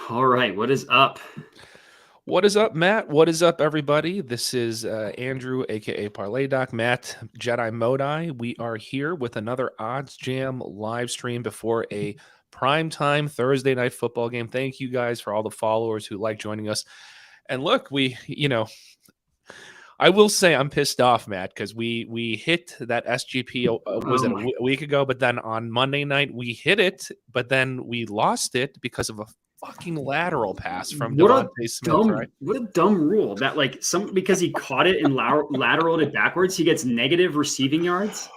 All right, what is up? What is up, Matt? What is up, everybody? This is Andrew, aka Parlay Doc, Matt, Jedi Modi. We are here with another Odds Jam live stream before a primetime Thursday night football game. Thank you guys for all the followers who like joining us. And look, I will say I'm pissed off, Matt, because we hit that SGP. Was Oh it my, a week ago? But then on Monday night we hit it, but then we lost it because of a fucking lateral pass from what a Devontae Smith, right? what a dumb rule that like some because he caught it and lateraled it backwards, he gets negative receiving yards.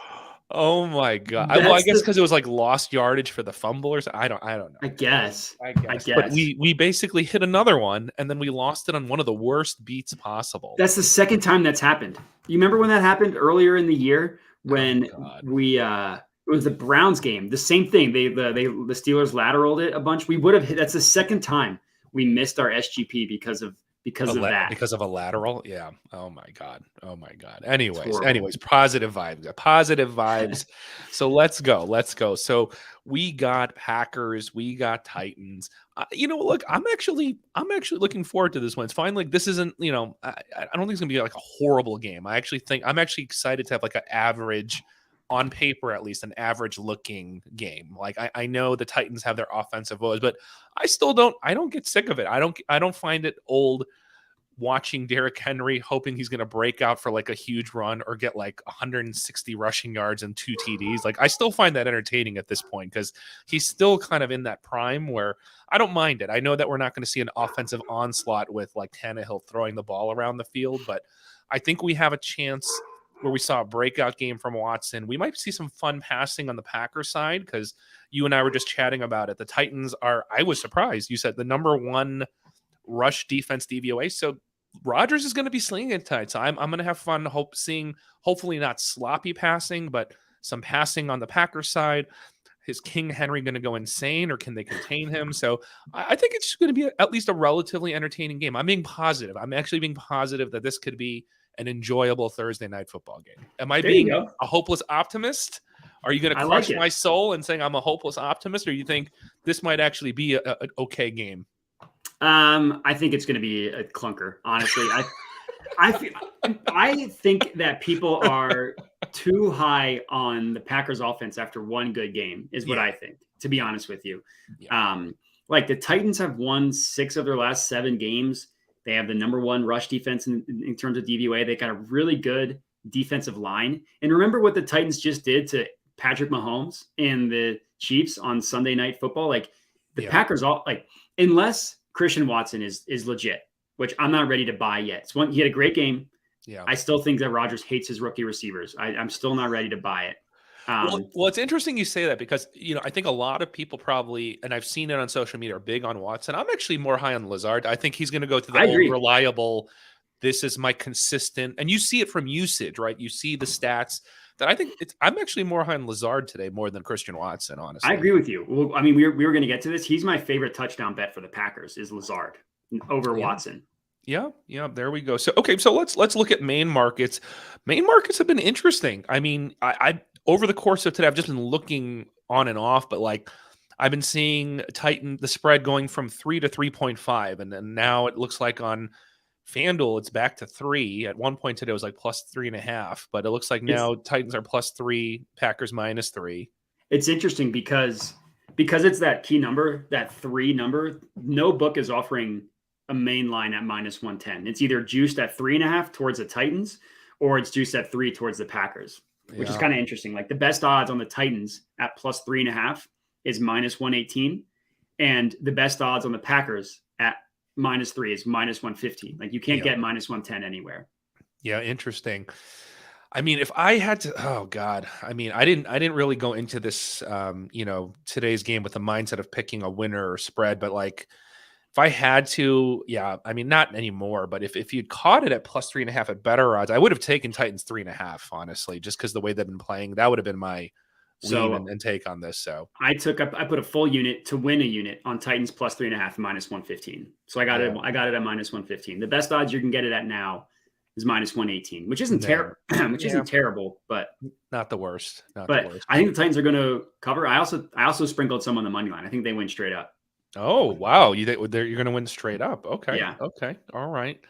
Oh my god! I That's guess the because it was like lost yardage for the fumble or something. I don't know. I guess. I I guess, but guess. we basically hit another one, and then we lost it on one of the worst beats possible. That's the second time that's happened. You remember when that happened earlier in the year Oh when god! we it was the Browns game. The same thing. The Steelers lateraled it a bunch. We would have hit that's the second time we missed our SGP because of that. Because of a lateral, yeah. Oh my god! Oh my god! It's Anyways, horrible. positive vibes, positive vibes. So let's go, let's go. So we got Packers, we got Titans. Look, I'm actually looking forward to this one. It's fine. Like this isn't, I don't think it's gonna be like a horrible game. I actually think I'm actually excited to have like an average, on paper at least, an average looking game. Like I know the Titans have their offensive woes, but I don't get sick of it. I don't find it old watching Derrick Henry hoping he's going to break out for like a huge run or get like 160 rushing yards and 2 TDs. Like I still find that entertaining at this point because he's still kind of in that prime where I don't mind it. I know that we're not going to see an offensive onslaught with like Tannehill throwing the ball around the field, but I think we have a chance where we saw a breakout game from Watson. We might see some fun passing on the Packers side because you and I were just chatting about it. The Titans are, I was surprised. You said the number one rush defense DVOA. So Rodgers is going to be slinging it tonight. So I'm going to have fun seeing, hopefully not sloppy passing, but some passing on the Packers side. Is King Henry going to go insane or can they contain him? So I think it's going to be at least a relatively entertaining game. I'm being positive. I'm actually being positive that this could be an enjoyable Thursday night football game. Am I There you being go. a hopeless optimist? Are you going to I like crush it. my soul and saying I'm a hopeless optimist, or you think this might actually be an okay game? I think it's going to be a clunker. Honestly, I think that people are too high on the Packers offense after one good game is what I think, to be honest with you. Yeah. Like the Titans have won 6 of their last 7 games. They have the number 1 rush defense in terms of DVOA. They got a really good defensive line. And remember what the Titans just did to Patrick Mahomes and the Chiefs on Sunday Night Football? Like the Packers all like unless Christian Watson is legit, which I'm not ready to buy yet. He had a great game. Yeah. I still think that Rodgers hates his rookie receivers. I'm still not ready to buy it. Well, it's interesting you say that because, I think a lot of people probably, and I've seen it on social media, are big on Watson. I'm actually more high on Lazard. I think he's going to go to the I old agree. reliable, this is my consistent, and you see it from usage, right? You see the stats that I think I'm actually more high on Lazard today more than Christian Watson, honestly. I agree with you. Well, I mean, we were going to get to this. He's my favorite touchdown bet for the Packers is Lazard over Watson. Yeah, there we go. So okay, so let's look at main markets. Main markets have been interesting. I mean, I over the course of today, I've just been looking on and off, but like I've been seeing the spread going from 3 to 3.5, and then now it looks like on FanDuel it's back to 3. At one point today it was like plus 3.5, but it looks like now Titans are plus 3, Packers minus 3. It's interesting because it's that key number, that 3 number. No book is offering a main line at minus 110. It's either juiced at 3.5 towards the Titans or it's juiced at 3 towards the Packers, which is kind of interesting. Like the best odds on the Titans at plus 3.5 is minus 118. And the best odds on the Packers at minus 3 is minus 115. Like you can't get minus 110 anywhere. Yeah, interesting. I mean, if I had to, oh God, I mean, I didn't really go into this, today's game with the mindset of picking a winner or spread, but like, if I had to, yeah, I mean, not anymore, but if you'd caught it at plus 3.5 at better odds, I would have taken Titans 3.5, honestly, just because the way they've been playing, that would have been my lean and take on this. So I put a full unit to win a unit on Titans plus 3.5 minus 115. So I got it at minus 115. The best odds you can get it at now is minus 118, which isn't terrible, isn't terrible, but not the worst. I think the Titans are going to cover. I also sprinkled some on the money line. I think they win straight up. Oh, wow. You think you're going to win straight up? Okay. Yeah. Okay. All right.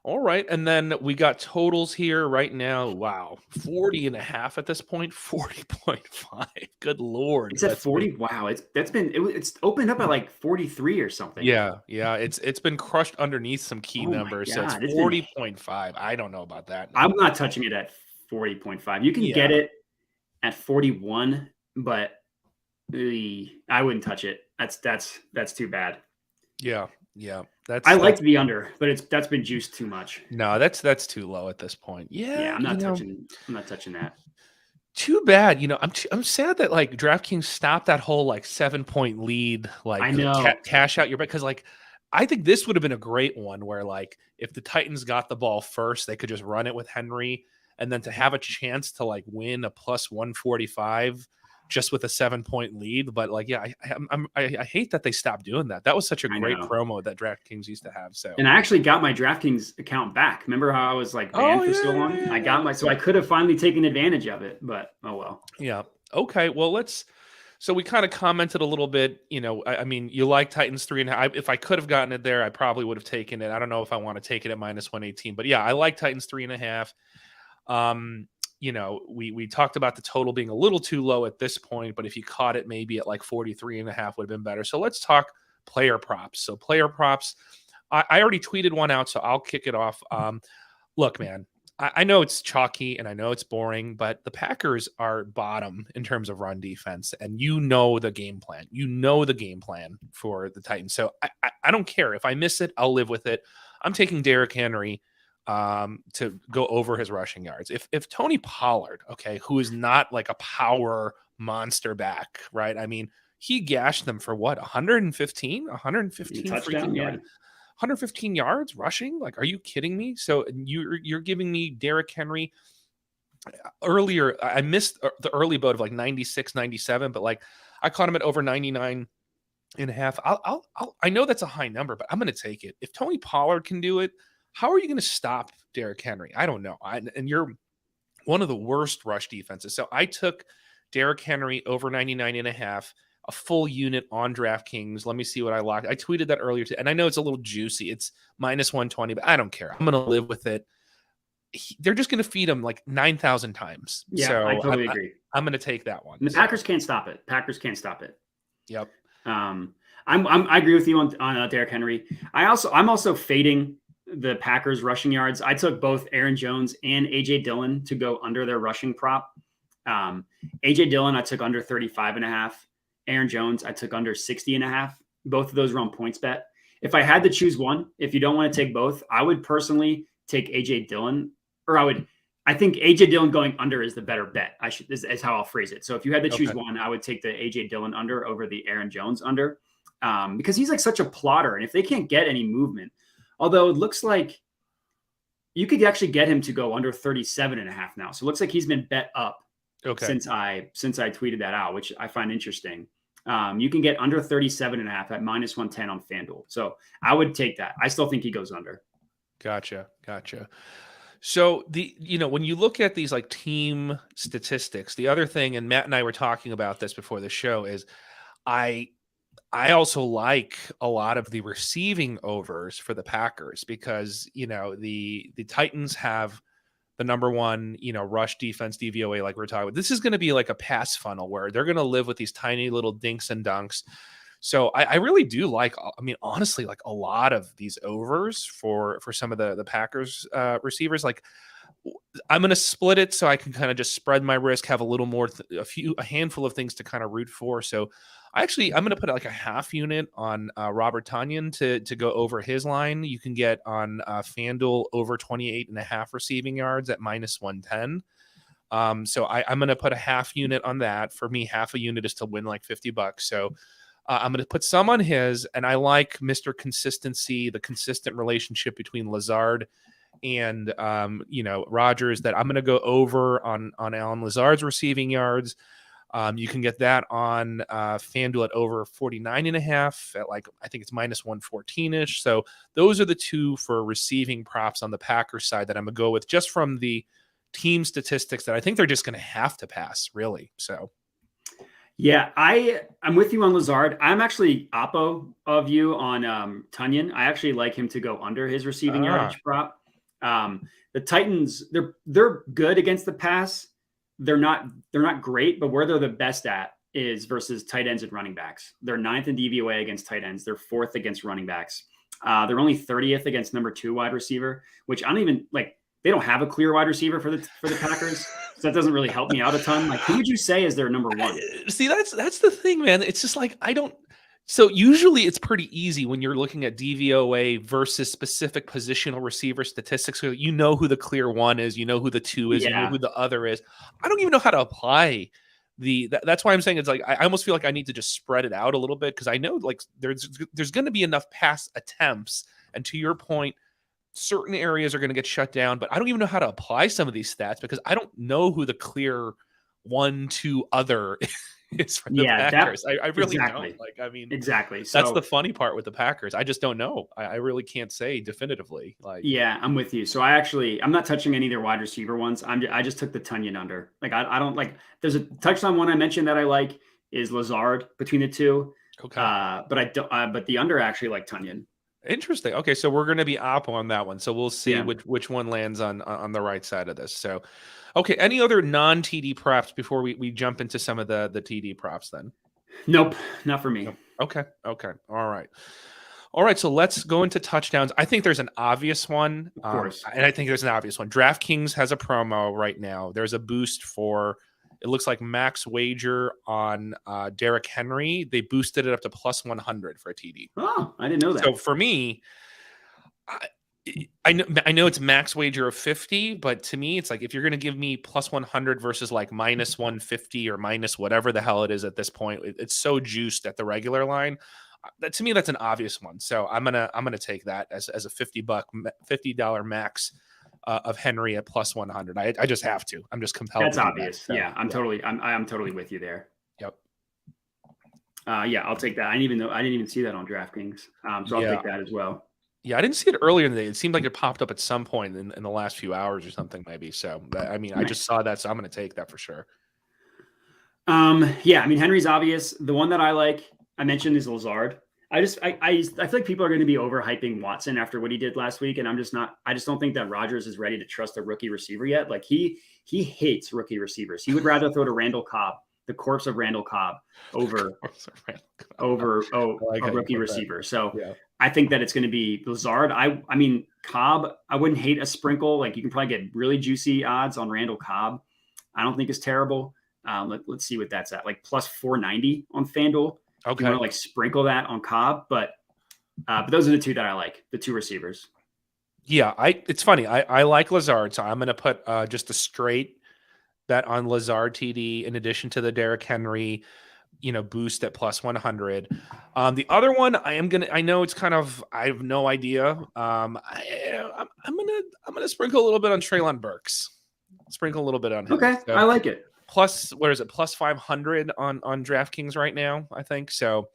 All right. And then we got totals here right now. Wow. 40.5 at this point. 40.5. Good Lord. It's at 40. Wow. It's opened up at like 43 or something. Yeah. Yeah. It's been crushed underneath some key Oh my numbers. So it's God. 40.5. I don't know about that I'm now. not touching it at 40.5. You can get Yeah. it at 41, but I wouldn't touch it. That's too bad. Yeah. Yeah. I That's liked the under, but that's been juiced too much. no, that's too low at this point. Yeah, Yeah. I'm not touching that. Too bad. I'm sad that like DraftKings stopped that whole like 7 point lead, I like know. cash out your bet. Cause like, I think this would have been a great one where like, if the Titans got the ball first, they could just run it with Henry. And then to have a chance to like win a plus 145 just with a 7 point lead. But like, yeah, I hate that they stopped doing that. That was such a I great know. promo that DraftKings used to have. So, And I actually got my DraftKings account back. Remember how I was like oh, banned for so yeah, long? yeah, I yeah, got my, so yeah. I could have finally taken advantage of it, but oh well. Yeah. Okay. Well, so we kind of commented a little bit, I mean, you like Titans 3.5. If I could have gotten it there, I probably would have taken it. I don't know if I want to take it at minus 118, but yeah, I like Titans 3.5. We talked about the total being a little too low at this point, but if you caught it maybe at like 43.5 would have been better. So let's talk player props. So player props, I already tweeted one out, so I'll kick it off. Look, man, I know it's chalky and I know it's boring, but the Packers are bottom in terms of run defense, and you know the game plan. You know the game plan for the Titans. So I don't care. If I miss it, I'll live with it. I'm taking Derrick Henry to go over his rushing yards. If Tony Pollard, okay, who is not like a power monster back, right? I mean, he gashed them for what, 115 The 115 touchdown, freaking yeah. yards. 115 yards rushing? Like, are you kidding me? So you're giving me Derrick Henry earlier. I missed the early boat of like 96, 97, but like I caught him at over 99.5. I know that's a high number, but I'm going to take it. If Tony Pollard can do it, how are you going to stop Derrick Henry? I don't know. And you're one of the worst rush defenses. So I took Derrick Henry over 99.5, a full unit on DraftKings. Let me see what I locked. I tweeted that earlier and I know it's a little juicy. It's minus 120, but I don't care. I'm going to live with it. They're just going to feed him like 9,000 times. Yeah, I So totally agree. I'm going to take that one. And the So, Packers can't stop it. Packers can't stop it. yep. I agree with you on Derrick Henry. I'm also fading the Packers rushing yards. I took both Aaron Jones and AJ Dillon to go under their rushing prop. AJ Dillon, I took under 35.5. Aaron Jones, I took under 60.5. Both of those were on points bet. If I had to choose one, if you don't want to take both, I would personally take AJ Dillon, or I think AJ Dillon going under is the better bet. Is how I'll phrase it. So if you had to choose one, I would take the AJ Dillon under over the Aaron Jones under, because he's like such a plotter, and if they can't get any movement, although it looks like you could actually get him to go under 37.5 now. So it looks like he's been bet up since I tweeted that out, which I find interesting. You can get under 37.5 at minus 110 on FanDuel. So I would take that. I still think he goes under. Gotcha. So when you look at these like team statistics, the other thing, and Matt and I were talking about this before the show, is I also like a lot of the receiving overs for the Packers because the Titans have the number one rush defense DVOA, like we're talking about. This is going to be like a pass funnel where they're going to live with these tiny little dinks and dunks. So I really do like, I mean, honestly, like a lot of these overs for some of the Packers receivers. Like I'm going to split it so I can kind of just spread my risk, have a little more, a handful of things to kind of root for. So I'm going to put like a half unit on Robert Tonyan to go over his line. You can get on FanDuel over 28.5 receiving yards at minus 110. So I'm going to put a half unit on that. For me, half a unit is to win like $50. So I'm going to put some on his, and I like Mr. Consistency, the consistent relationship between Lazard and Rodgers, that I'm going to go over on Alan Lazard's receiving yards. You can get that on FanDuel at over 49.5 at like, I think it's minus 114-ish. So those are the two for receiving props on the Packers side that I'm going to go with, just from the team statistics that I think they're just going to have to pass, really. So Yeah, I'm with you on Lazard. I'm actually oppo of you on Tunyon. I actually like him to go under his receiving Ah, yardage prop. The Titans, they're good against the pass. They're not great, but where they're the best at is versus tight ends and running backs. They're ninth in DVOA against tight ends. They're fourth against running backs. They're only 30th against number 2 wide receiver, which I don't even like. They don't have a clear wide receiver for the Packers, so that doesn't really help me out a ton. Like, who would you say is their number one? see, that's the thing, man. It's just like I don't. So usually it's pretty easy when you're looking at DVOA versus specific positional receiver statistics. So you know who the clear one is, you know who the two is, you know Yeah, who the other is. I don't even know how to apply that's why I'm saying it's like I almost feel like I need to just spread it out a little bit because I know like there's going to be enough pass attempts, and to your point, certain areas are going to get shut down. But I don't even know how to apply some of these stats because I don't know who the clear one, two other is for the yeah, that Packers. I really don't. exactly, Like, I mean, exactly. that's the So funny part with the Packers. I just don't know. I really can't say definitively. Like, yeah, I'm with you. So I'm not touching any of their wide receiver ones. I just took the Tunyon under. Like I don't like. There's a touchdown one I mentioned that I like is Lazard between the two. okay. But I don't. But the under actually like Tunyon. Interesting. Okay, so we're going to be up on that one. So we'll see Yeah. which one lands on the right side of this. So, okay, any other non TD props before we jump into some of the TD props then? Nope, not for me. Nope. Okay. Okay. All right. All right. So let's go into touchdowns. I think there's an obvious one. Of course. And I think there's an obvious one. DraftKings has a promo right now. There's a boost for it looks like max wager on Derrick Henry. They boosted it up to plus 100 for a TD. Oh, I didn't know So that. for me, I know it's max wager of 50, but to me, it's like if you're going to give me plus 100 versus like minus 150 or minus whatever the hell it is at this point, it's so juiced at the regular line. That to me, that's an obvious one. So I'm gonna take that as a $50 max of Henry at plus 100. I just have to. I'm just compelled That's to do obvious. that. So, Yeah, I'm totally with you there. yep. Yeah, I'll take that. I didn't even see that on DraftKings. So I'll Yeah. take that as well. Yeah, I didn't see it earlier in the day. It seemed like it popped up at some point in the last few hours or something, maybe. So, I mean, I just Nice. saw that, so I'm going to take that for sure. Yeah, I mean Henry's obvious. The one that I like, I mentioned is Lazard. I feel like people are going to be overhyping Watson after what he did last week, and I'm just not. I just don't think that Rodgers is ready to trust a rookie receiver yet. Like he hates rookie receivers. He would rather throw to Randall Cobb, the corpse of Randall Cobb, over like a how you rookie put that. receiver. So Yeah. I think that it's going to be Lazard. I mean Cobb. I wouldn't hate a sprinkle. Like you can probably get really juicy odds on Randall Cobb. I don't think it's terrible. Let's see what that's at. Like plus 490 on FanDuel. If you Okay. want to like sprinkle that on Cobb, but those are the two that I like, the two receivers. Yeah, it's funny. I like Lazard, so I'm going to put just a straight bet on Lazard TD in addition to the Derrick Henry, boost at plus 100. The other one I know it's kind of I have no idea. I'm gonna sprinkle a little bit on Treylon Burks. Sprinkle a little bit on him. Okay, So I like it. plus what is it? Plus 500 on DraftKings right now, I think. So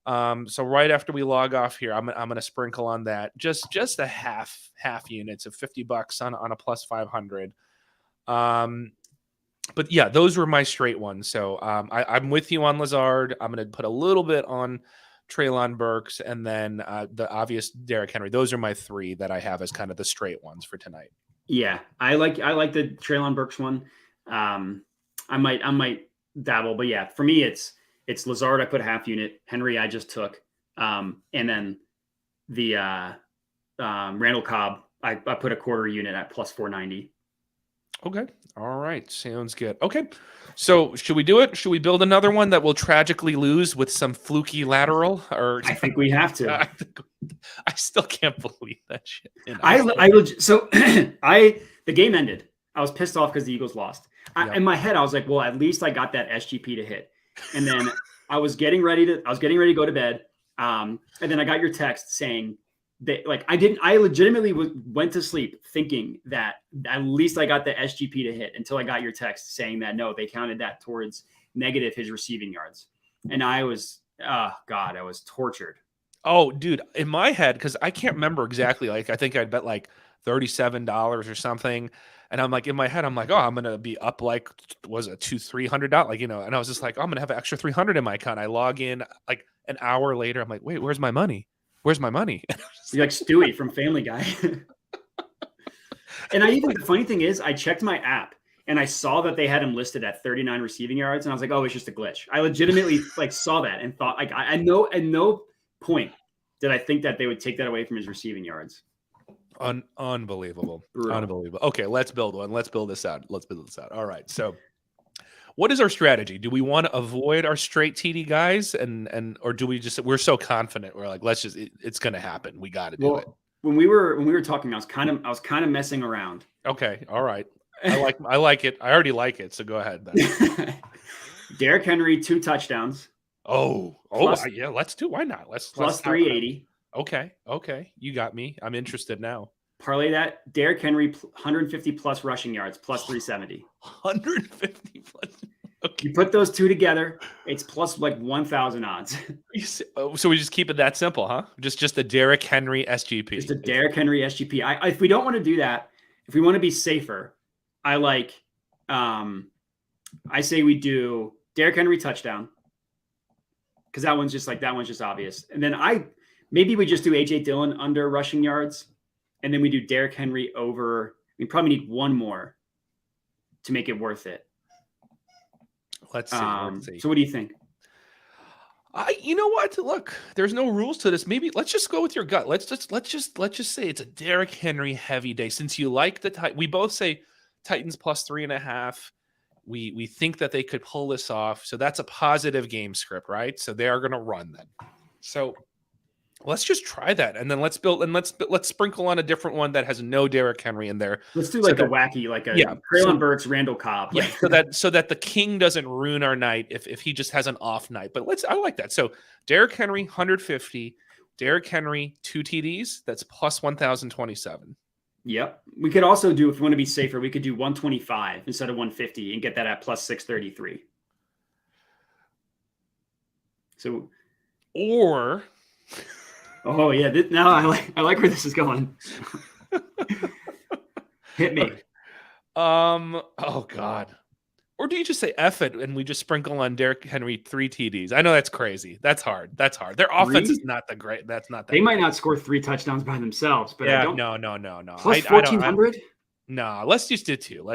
so right after we log off here, I'm gonna sprinkle on that just a half units of $50 on a plus 500. But yeah, those were my straight ones. So I'm with you on Lazard. I'm going to put a little bit on Treylon Burks and then the obvious Derrick Henry. Those are my three that I have as kind of the straight ones for tonight. Yeah, I like the Treylon Burks one. I might dabble, but yeah, for me it's Lazard. I put half unit. Henry I just took, and then the Randall Cobb I put a quarter unit at plus 490. Okay. All right. Sounds good. Okay. So should we do it? Should we build another one that will tragically lose with some fluky lateral? Or I think we have to. I still can't believe that shit. So the game ended. I was pissed off because the Eagles lost. In my head, I was like, well, at least I got that SGP to hit. And then I was getting ready to go to bed. And then I got your text saying that I legitimately went to sleep thinking that at least I got the SGP to hit until I got your text saying that no, they counted that towards negative his receiving yards. And I was, oh God, I was tortured. Oh, dude, in my head, because I can't remember exactly. Like, I think I'd bet like $37 or something. And I'm like, in my head, I'm like, oh, I'm gonna be up like, was it $300? Like, and I was just like, oh, I'm gonna have an extra 300 in my account. I log in like an hour later. I'm like, wait, where's my money? Where's my money? You're like Stewie from Family Guy. And the funny thing is, I checked my app and I saw that they had him listed at 39 receiving yards, and I was like, oh, it's just a glitch. I legitimately like saw that and thought, like, I know at no point did I think that they would take that away from his receiving yards. Unbelievable. Brutal. Unbelievable. Okay, let's build one. Let's build this out. All right. So what is our strategy? Do we want to avoid our straight TD guys or do we we're so confident we're like, it's going to happen. We got to do it. When we were talking, I was kind of messing around. Okay. All right. I like it. I already like it. So go ahead then. Derrick Henry, 2 touchdowns. Yeah, let's do. Why not? Let's 380. Okay. You got me. I'm interested now. Parlay that. Derrick Henry, 150 plus rushing yards, plus 370. 150 plus. Okay. You put those two together, it's plus like 1,000 odds. So we just keep it that simple, huh? Just a Derrick Henry SGP. Just a Derrick Henry SGP. If we don't want to do that, if we want to be safer, I say we do Derrick Henry touchdown, because that one's just obvious. And then maybe we just do AJ Dillon under rushing yards, and then we do Derrick Henry over. We probably need one more to make it worth it. Let's see. So what do you think? You know what? Look, there's no rules to this. Maybe let's just go with your gut. Let's just say it's a Derrick Henry heavy day. Since you like we both say Titans plus 3.5. We think that they could pull this off. So that's a positive game script, right? So they are going to run then. So let's just try that, and then let's sprinkle on a different one that has no Derrick Henry in there. Let's do Treylon Burks, Randall Cobb. Yeah, so that the king doesn't ruin our night if he just has an off night. But I like that. So Derrick Henry 150, Derrick Henry 2 TDs. That's plus 1,027. Yep. We could also do, if we want to be safer, we could do 125 instead of 150 and get that at plus 633. So, or. Oh yeah! Now I like where this is going. Hit me. Okay. Oh God. Or do you just say F it and we just sprinkle on Derrick Henry 3 TDs? I know that's crazy. That's hard. Their offense is not the great. That's not that. They might not score 3 touchdowns by themselves, but yeah, no. Plus 1,400. No, let's just do 2.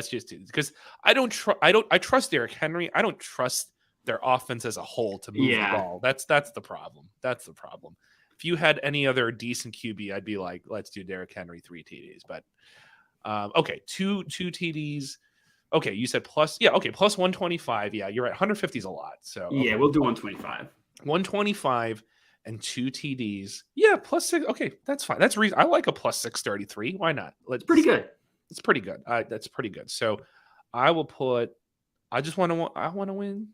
Because I trust Derrick Henry. I don't trust their offense as a whole to move the ball. That's the problem. That's the problem. If you had any other decent QB, I'd be like, let's do Derrick Henry 3 TDs. But okay, two TDs. Okay, you said plus. Yeah, okay, plus 125. Yeah, you're right. 150 is a lot. So okay. Yeah, we'll do 125. 125 and 2 TDs. Yeah, plus 6. Okay, that's fine. That's reason. I like a plus 633. Why not? It's pretty good. It's pretty good. That's pretty good. So I will put. I want to win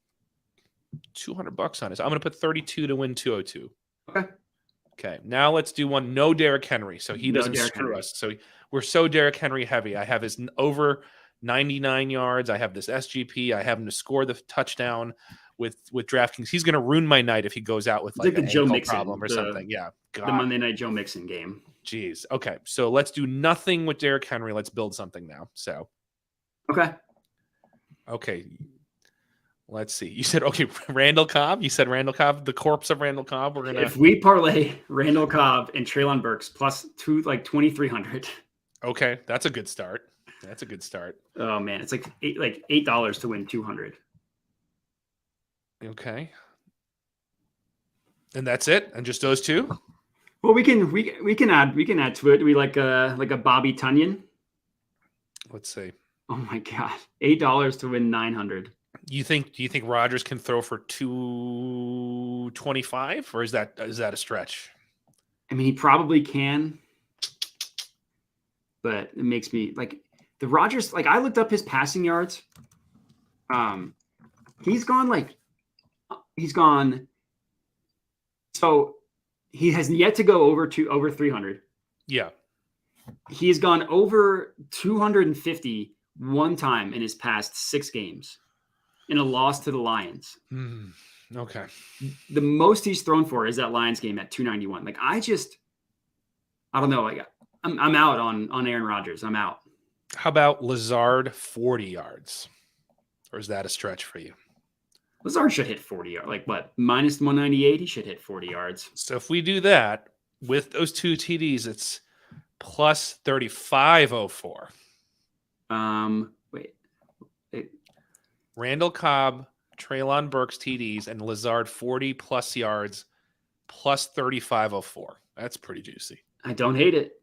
$200 on it. So I'm going to put 32 to win 202. Okay. Now let's do one. No Derrick Henry, so he doesn't screw us. So we're so Derrick Henry heavy. I have his over 99 yards. I have this SGP. I have him to score the touchdown with DraftKings. He's going to ruin my night if he goes out with like a Joe Mixon problem or something. Yeah. God. The Monday Night Joe Mixon game. Jeez. Okay. So let's do nothing with Derrick Henry. Let's build something now. So. Okay. Let's see. You said, okay, Randall Cobb. You said Randall Cobb, the corpse of Randall Cobb. We're gonna. If we parlay Randall Cobb and Treylon Burks plus 2,300. Okay, that's a good start. Oh man, it's like $8 to win 200. Okay. And that's it, and just those 2. Well, we can add to it. Do we like a Bobby Tunyon? Let's see. Oh my God, $8 to win 900. Do you think Rodgers can throw for 225, or is that a stretch? I mean, he probably can, but it makes me like the Rodgers. Like I looked up his passing yards. He's gone. So he has yet to go over 300. Yeah, he's gone over 250 one time in his past 6 games. In a loss to the Lions. Okay. The most he's thrown for is that Lions game at 291. Like I don't know. Like I'm out on Aaron Rodgers. I'm out. How about Lazard 40 yards? Or is that a stretch for you? Lazard should hit 40 yards. Like what? Minus 198. He should hit 40 yards. So if we do that with those 2 TDs, it's plus 3504. Wait. Randall Cobb, Treylon Burks TDs, and Lazard 40 plus yards, plus 3504. That's pretty juicy. I don't hate it.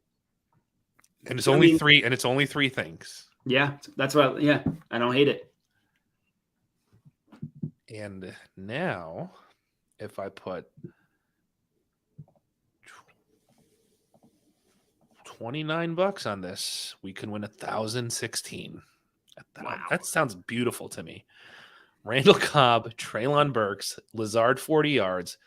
And it's only three. And it's only 3 things. Yeah, that's what. Yeah, I don't hate it. And now, if I put $29 on this, we can win 1,016. Wow. That sounds beautiful to me. Randall Cobb, Treylon Burks, Lazard 40 yards,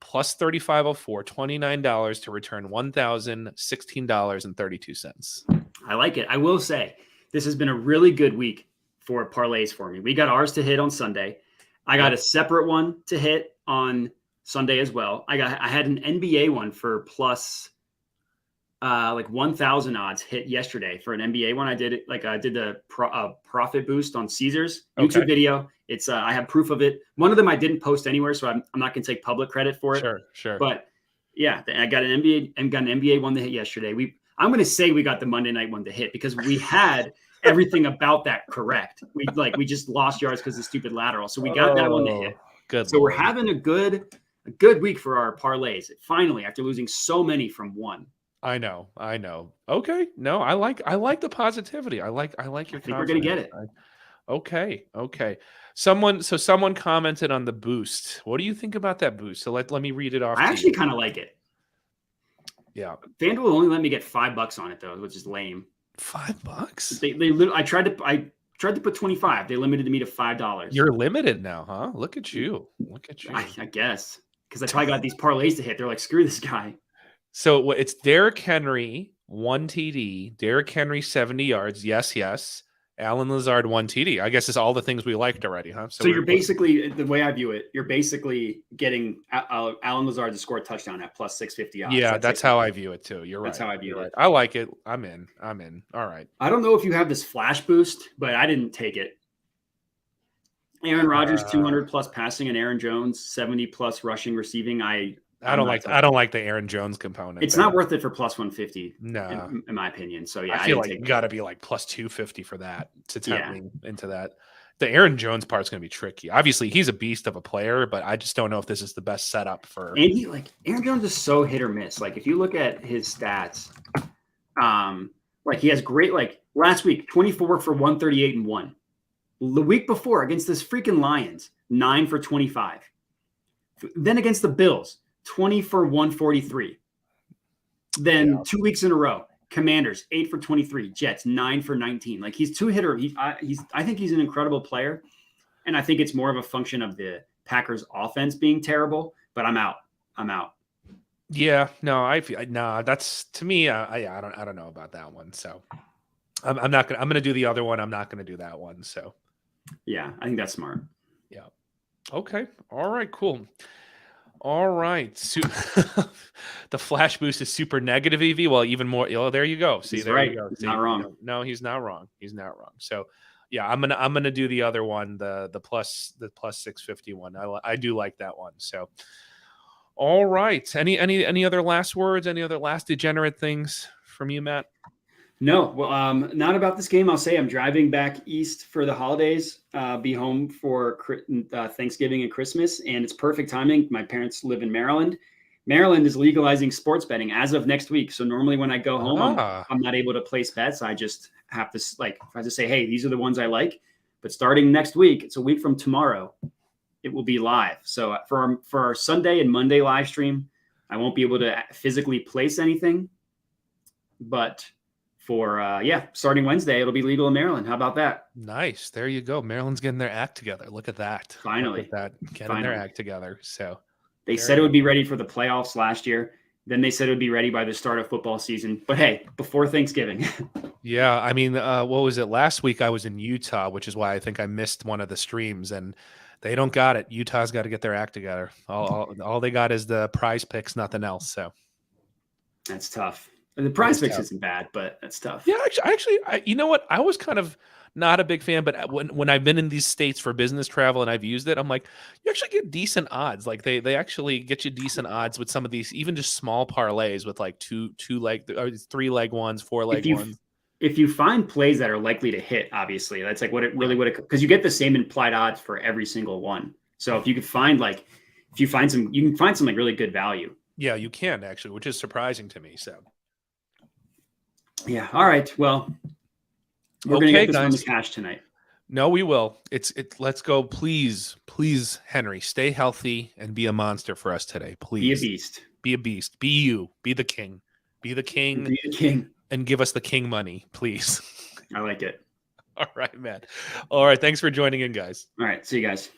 plus 3504, $29 to return $1,016.32. I like it. I will say this has been a really good week for parlays for me. We got ours to hit on Sunday. I got a separate one to hit on Sunday as well. I had an NBA one for plus like 1,000 odds hit yesterday for an NBA one. I did it like I did the profit boost on Caesars YouTube video. It's I have proof of it. One of them I didn't post anywhere, so I'm not going to take public credit for it. Sure. But yeah, I got an NBA one to hit yesterday. I'm going to say we got the Monday night one to hit because we had everything about that correct. We just lost yards because of stupid lateral. So we got that one to hit. Good. So we're having a good week for our parlays. Finally, after losing so many from one. I know. Okay. No, I like the positivity. I like your I think we're going to get it. Okay. Someone commented on the boost. What do you think about that boost? So let me read it off. I actually kind of like it. Yeah. FanDuel only let me get $5 on it though, which is lame. $5? I tried to put 25. They limited me to $5. You're limited now, huh? Look at you. I guess because I probably got these parlays to hit. They're like, screw this guy. So it's Derrick Henry 1 TD, Derrick Henry 70 yards. Yes. Alan Lazard 1 TD. I guess it's all the things we liked already, huh? So you're basically, the way I view it, you're basically getting Alan Lazard to score a touchdown at plus 650 odds. Yeah, that's how I view it too. You're right. That's how I view it. I like it. I'm in. All right. I don't know if you have this flash boost, but I didn't take it. Aaron Rodgers 200 plus passing and Aaron Jones 70 plus rushing receiving. I don't like the Aaron Jones component. It's not worth it for plus 150. No, in my opinion. So yeah, I feel like you got to be like plus 250 for that to tempt me into that. The Aaron Jones part's going to be tricky. Obviously, he's a beast of a player, but I just don't know if this is the best setup for. And Aaron Jones is so hit or miss. Like if you look at his stats, like he has great. Like last week, 24 for 138 and 1. The week before against this freaking Lions, 9 for 25. Then against the Bills, 20 for 143. Then 2 weeks in a row, Commanders 8 for 23, Jets 9 for 19. Like he's two hitter. I think he's an incredible player, and I think it's more of a function of the Packers offense being terrible. But I'm out. Yeah, no, that's to me. I don't know about that one. So I'm not gonna. I'm gonna do the other one. I'm not gonna do that one. So yeah, I think that's smart. Yeah. Okay. All right. Cool. All right. So the flash boost is super negative EV. Well, even more. Oh, there you go. See, he's there right. you go. He's not wrong. No, he's not wrong. So yeah, I'm gonna do the other one, the plus 650 one. I do like that one. So all right. Any other last words? Any other last degenerate things from you, Matt? No, well, not about this game. I'll say I'm driving back east for the holidays, be home for Thanksgiving and Christmas, and it's perfect timing. My parents live in Maryland. Maryland is legalizing sports betting as of next week. So normally when I go home, I'm not able to place bets. I just have to if I just say, hey, these are the ones I like. But starting next week, it's a week from tomorrow, it will be live. So for our Sunday and Monday live stream, I won't be able to physically place anything, but for starting Wednesday, it'll be legal in Maryland. How about that? Nice. There you go. Maryland's getting their act together. Look at that. Finally. Getting their act together. So they said it would be ready for the playoffs last year. Then they said it would be ready by the start of football season. But hey, before Thanksgiving. Yeah. I mean, what was it? Last week I was in Utah, which is why I think I missed one of the streams. And They don't got it. Utah's got to get their act together. All they got is the prize picks, nothing else. So That's tough. And the prize It's fix tough. isn't bad, but that's tough. Yeah, you know what? I was kind of not a big fan, but when I've been in these states for business travel and I've used it, I'm like, you actually get decent odds. Like they actually get you decent odds with some of these, even just small parlays with like two leg or 3 leg ones, 4 leg ones. If you find plays that are likely to hit, obviously that's like what it really Yeah. would, because you get the same implied odds for every single one. So if you could find you can find some like really good value. Yeah, you can actually, which is surprising to me. So yeah. All right. Well, we're gonna get this one to cash tonight. No, we will. Let's go. Please, Henry, stay healthy and be a monster for us today. Please. Be a beast. Be a beast. Be you. Be the king. Be the king. Be the king. And give us the king money, please. I like it. All right, man. All right. Thanks for joining in, guys. All right. See you guys.